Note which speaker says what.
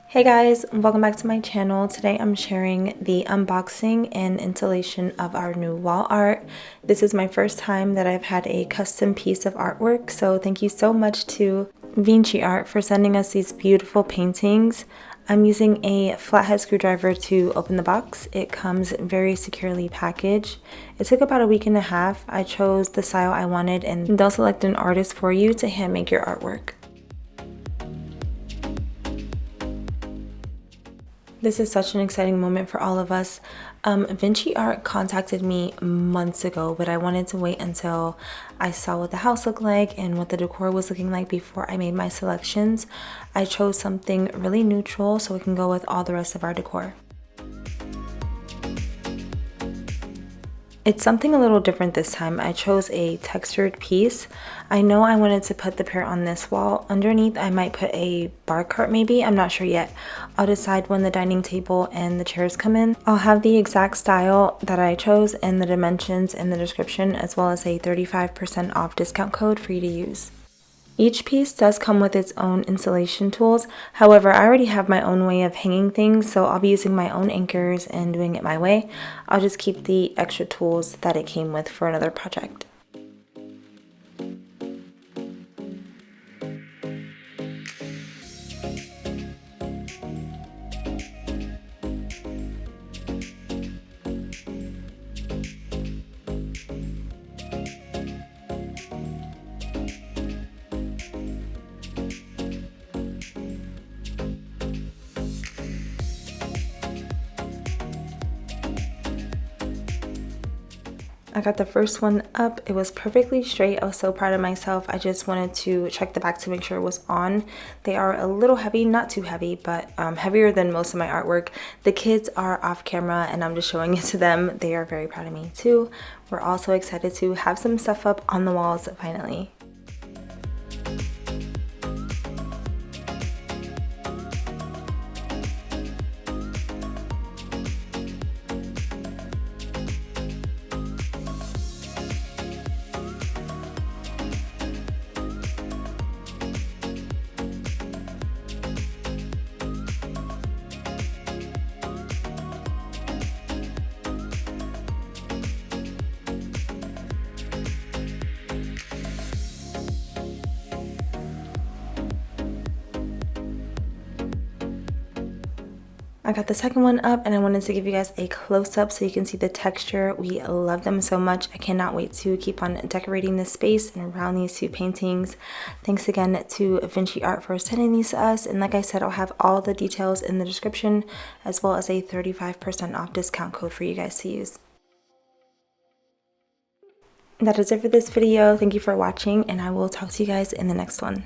Speaker 1: Hey guys, welcome back to my channel. Today I'm sharing the unboxing and installation of our new wall art. This is my first time that I've had a custom piece of artwork, so thank you so much to Vinci Art for sending us these beautiful paintings. I'm using a flathead screwdriver to open the box. It comes very securely packaged. It took about a week and a half. I chose the style I wanted, and they'll select an artist for you to hand make your artwork. This is such an exciting moment for all of us. Vinci Art contacted me months ago, but I wanted to wait until I saw what the house looked like and what the decor was looking like before I made my selections. I chose something really neutral so it can go with all the rest of our decor. It's something a little different this time. I chose a textured piece. I know I wanted to put the parrot on this wall. Underneath, I might put a bar cart maybe. I'm not sure yet. I'll decide when the dining table and the chairs come in. I'll have the exact style that I chose and the dimensions in the description, as well as a 35% off discount code for you to use. Each piece does come with its own installation tools. However, I already have my own way of hanging things, so I'll be using my own anchors and doing it my way. I'll just keep the extra tools that it came with for another project. I got the first one up. It was perfectly straight. I was so proud of myself. I just wanted to check the back to make sure it was on. They are a little heavy, not too heavy, but heavier than most of my artwork. The kids are off camera and I'm just showing it to them. They are very proud of me too. We're also excited to have some stuff up on the walls finally. I got the second one up and I wanted to give you guys a close-up so you can see the texture. We love them so much. I cannot wait to keep on decorating this space and around these two paintings. Thanks again to Vinci Art for sending these to us. And like I said, I'll have all the details in the description, as well as a 35% off discount code for you guys to use. That is it for this video. Thank you for watching, and I will talk to you guys in the next one.